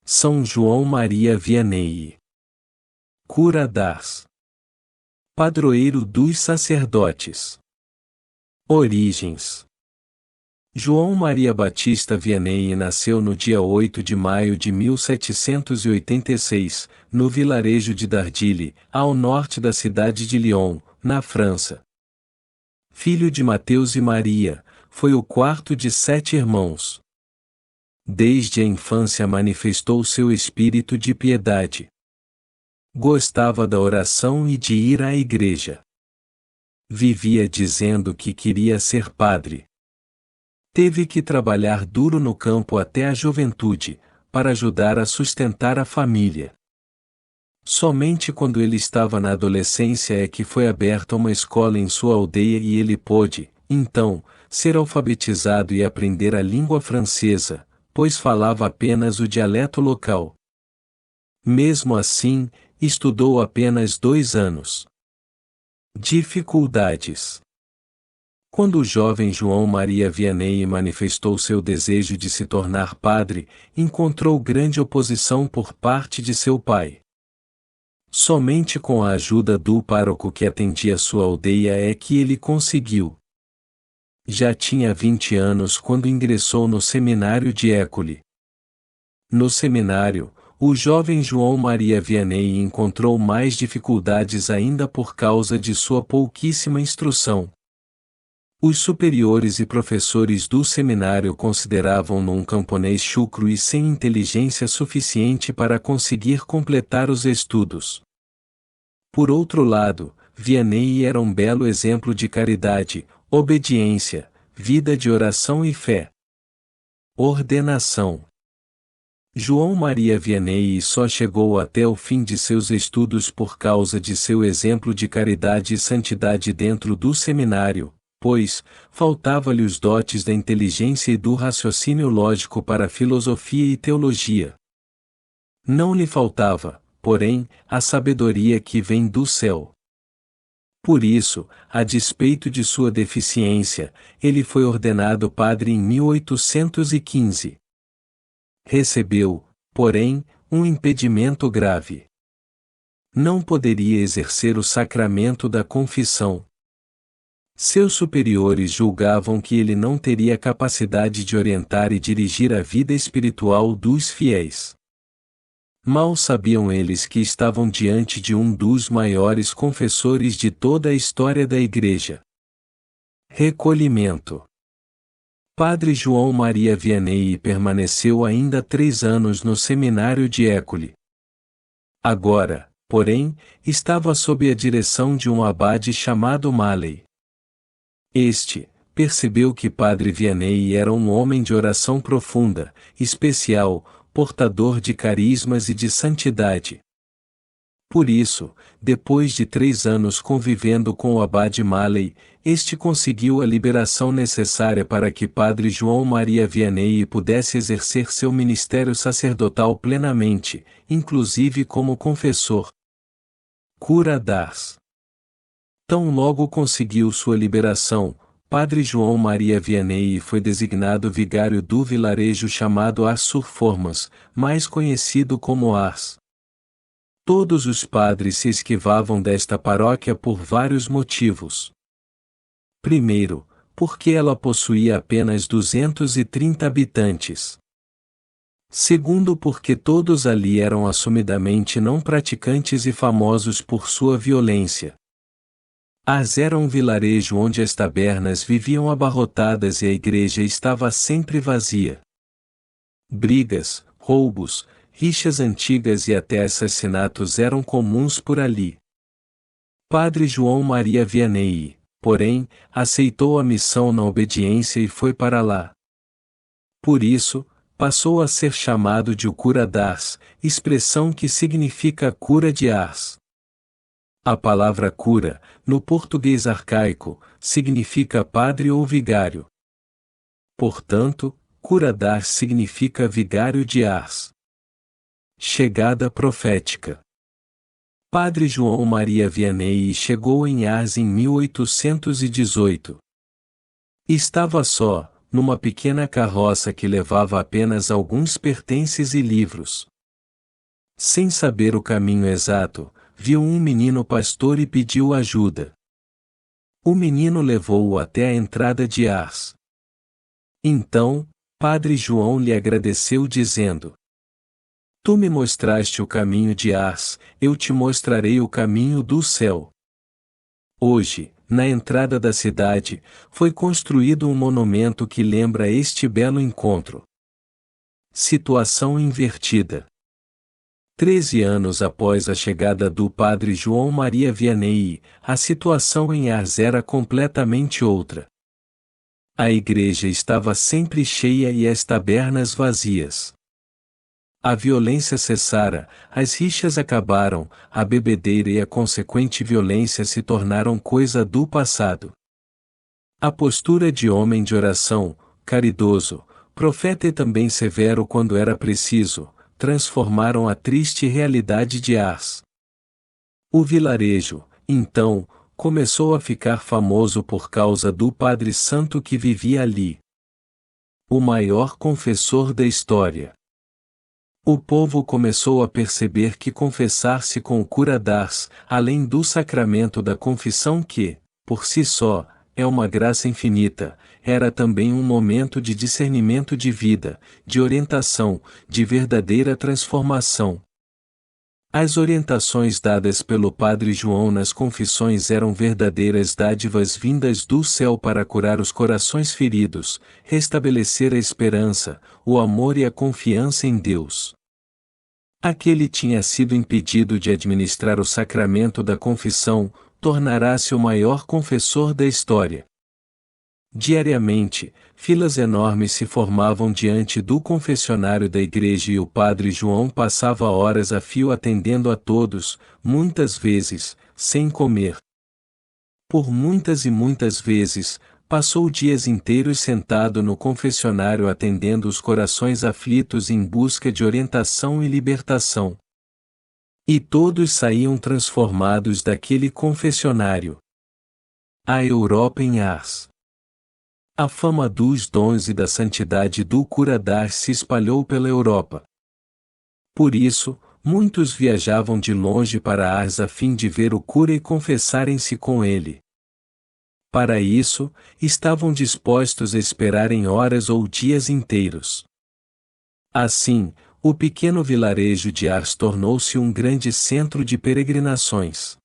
São João Maria Vianney. Cura d'Ars. Padroeiro dos sacerdotes. Origens. João Maria Batista Vianney nasceu no dia 8 de maio de 1786, no vilarejo de Dardilly, ao norte da cidade de Lyon, na França. Filho de Mateus e Maria, foi o quarto de 7 irmãos. Desde a infância manifestou seu espírito de piedade. Gostava da oração e de ir à igreja. Vivia dizendo que queria ser padre. Teve que trabalhar duro no campo até a juventude, para ajudar a sustentar a família. Somente quando ele estava na adolescência é que foi aberta uma escola em sua aldeia e ele pôde, então, ser alfabetizado e aprender a língua francesa, pois falava apenas o dialeto local. Mesmo assim, estudou apenas 2 anos. Dificuldades. Quando o jovem João Maria Vianney manifestou seu desejo de se tornar padre, encontrou grande oposição por parte de seu pai. Somente com a ajuda do pároco que atendia sua aldeia é que ele conseguiu. Já tinha 20 anos quando ingressou no seminário de École. No seminário, o jovem João Maria Vianney encontrou mais dificuldades ainda por causa de sua pouquíssima instrução. Os superiores e professores do seminário consideravam-no um camponês chucro e sem inteligência suficiente para conseguir completar os estudos. Por outro lado, Vianney era um belo exemplo de caridade, obediência, vida de oração e fé. Ordenação. João Maria Vianney só chegou até o fim de seus estudos por causa de seu exemplo de caridade e santidade dentro do seminário, pois faltava-lhe os dotes da inteligência e do raciocínio lógico para a filosofia e teologia. Não lhe faltava, porém, a sabedoria que vem do céu. Por isso, a despeito de sua deficiência, ele foi ordenado padre em 1815. Recebeu, porém, um impedimento grave. Não poderia exercer o sacramento da confissão. Seus superiores julgavam que ele não teria capacidade de orientar e dirigir a vida espiritual dos fiéis. Mal sabiam eles que estavam diante de um dos maiores confessores de toda a história da Igreja. Recolhimento. Padre João Maria Vianney permaneceu ainda 3 anos no seminário de École. Agora, porém, estava sob a direção de um abade chamado Maley. Este percebeu que Padre Vianney era um homem de oração profunda, especial, portador de carismas e de santidade. Por isso, depois de 3 anos convivendo com o abade Maley, este conseguiu a liberação necessária para que Padre João Maria Vianney pudesse exercer seu ministério sacerdotal plenamente, inclusive como confessor. Cura d'Ars. Tão logo conseguiu sua liberação, Padre João Maria Vianney foi designado vigário do vilarejo chamado Ars-sur-Formas, mais conhecido como Ars. Todos os padres se esquivavam desta paróquia por vários motivos. Primeiro, porque ela possuía apenas 230 habitantes. Segundo, porque todos ali eram assumidamente não praticantes e famosos por sua violência. Ars era um vilarejo onde as tabernas viviam abarrotadas e a igreja estava sempre vazia. Brigas, roubos, rixas antigas e até assassinatos eram comuns por ali. Padre João Maria Vianney, porém, aceitou a missão na obediência e foi para lá. Por isso, passou a ser chamado de o cura d'Ars, expressão que significa cura de Ars. A palavra cura, no português arcaico, significa padre ou vigário. Portanto, cura d'Ars significa vigário de Ars. Chegada profética. Padre João Maria Vianney chegou em Ars em 1818. Estava só, numa pequena carroça que levava apenas alguns pertences e livros. Sem saber o caminho exato, viu um menino pastor e pediu ajuda. O menino levou-o até a entrada de Ars. Então, Padre João lhe agradeceu dizendo: Tu me mostraste o caminho de Ars, eu te mostrarei o caminho do céu. Hoje, na entrada da cidade, foi construído um monumento que lembra este belo encontro. Situação invertida. 13 anos após a chegada do Padre João Maria Vianney, a situação em Ars era completamente outra. A igreja estava sempre cheia e as tabernas vazias. A violência cessara, as rixas acabaram, a bebedeira e a consequente violência se tornaram coisa do passado. A postura de homem de oração, caridoso, profeta e também severo quando era preciso, transformaram a triste realidade de Ars. O vilarejo, então, começou a ficar famoso por causa do Padre Santo que vivia ali. O maior confessor da história. O povo começou a perceber que confessar-se com o cura d'Ars, além do sacramento da confissão que, por si só, é uma graça infinita, era também um momento de discernimento de vida, de orientação, de verdadeira transformação. As orientações dadas pelo Padre João nas confissões eram verdadeiras dádivas vindas do céu para curar os corações feridos, restabelecer a esperança, o amor e a confiança em Deus. Aquele tinha sido impedido de administrar o sacramento da confissão, tornará-se o maior confessor da história. Diariamente, filas enormes se formavam diante do confessionário da igreja e o Padre João passava horas a fio atendendo a todos, muitas vezes, sem comer. Por muitas e muitas vezes, passou dias inteiros sentado no confessionário atendendo os corações aflitos em busca de orientação e libertação. E todos saíam transformados daquele confessionário. A Europa em Ars. A fama dos dons e da santidade do cura d'Ars se espalhou pela Europa. Por isso, muitos viajavam de longe para Ars a fim de ver o cura e confessarem-se com ele. Para isso, estavam dispostos a esperar em horas ou dias inteiros. Assim, o pequeno vilarejo de Ars tornou-se um grande centro de peregrinações.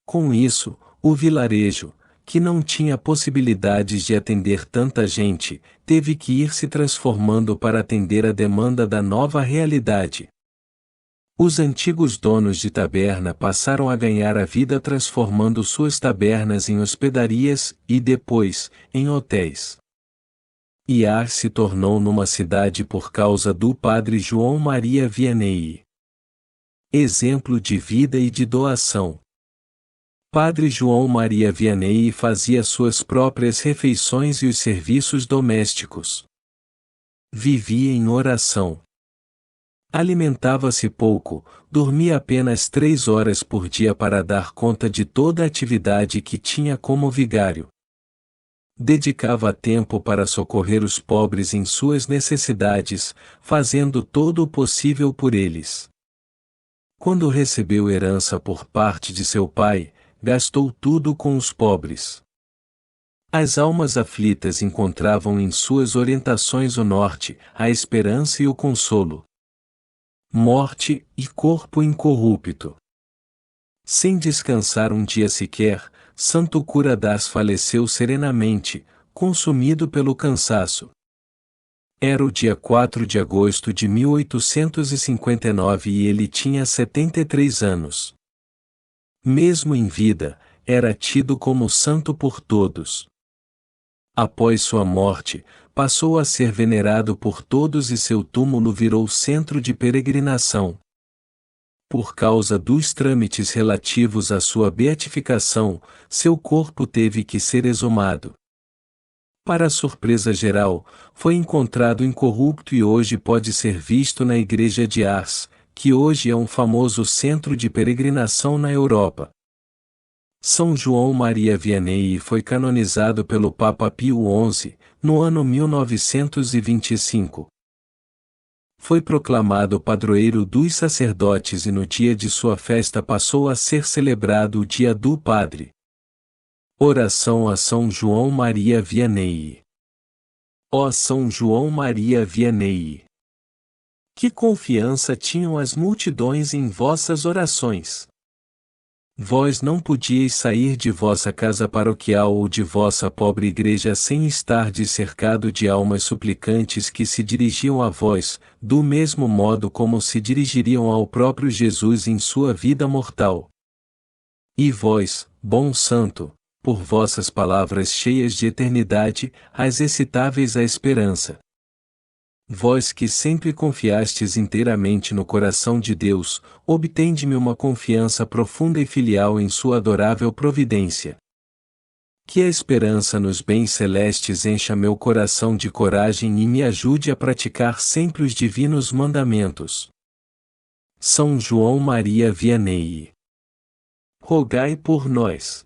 Com isso, o vilarejo, que não tinha possibilidades de atender tanta gente, teve que ir se transformando para atender a demanda da nova realidade. Os antigos donos de taberna passaram a ganhar a vida transformando suas tabernas em hospedarias e depois, em hotéis. E Ars se tornou numa cidade por causa do Padre João Maria Vianney. Exemplo de vida e de doação. Padre João Maria Vianney fazia suas próprias refeições e os serviços domésticos. Vivia em oração. Alimentava-se pouco, dormia apenas 3 horas por dia para dar conta de toda a atividade que tinha como vigário. Dedicava tempo para socorrer os pobres em suas necessidades, fazendo todo o possível por eles. Quando recebeu herança por parte de seu pai, gastou tudo com os pobres. As almas aflitas encontravam em suas orientações o norte, a esperança e o consolo. Morte e corpo incorrupto. Sem descansar um dia sequer, Santo Cura d'Ars faleceu serenamente, consumido pelo cansaço. Era o dia 4 de agosto de 1859 e ele tinha 73 anos. Mesmo em vida, era tido como santo por todos. Após sua morte, passou a ser venerado por todos e seu túmulo virou centro de peregrinação. Por causa dos trâmites relativos à sua beatificação, seu corpo teve que ser exumado. Para surpresa geral, foi encontrado incorrupto e hoje pode ser visto na igreja de Ars, que hoje é um famoso centro de peregrinação na Europa. São João Maria Vianney foi canonizado pelo Papa Pio XI, no ano 1925. foi proclamado padroeiro dos sacerdotes e no dia de sua festa passou a ser celebrado o Dia do Padre. Oração a São João Maria Vianney. Ó São João Maria Vianney! Que confiança tinham as multidões em vossas orações! Vós não podíeis sair de vossa casa paroquial ou de vossa pobre igreja sem estardes cercado de almas suplicantes que se dirigiam a vós, do mesmo modo como se dirigiriam ao próprio Jesus em sua vida mortal. E vós, bom santo, por vossas palavras cheias de eternidade, as excitáveis à esperança. Vós que sempre confiastes inteiramente no coração de Deus, obtende-me uma confiança profunda e filial em sua adorável providência. Que a esperança nos bens celestes encha meu coração de coragem e me ajude a praticar sempre os divinos mandamentos. São João Maria Vianney. Rogai por nós.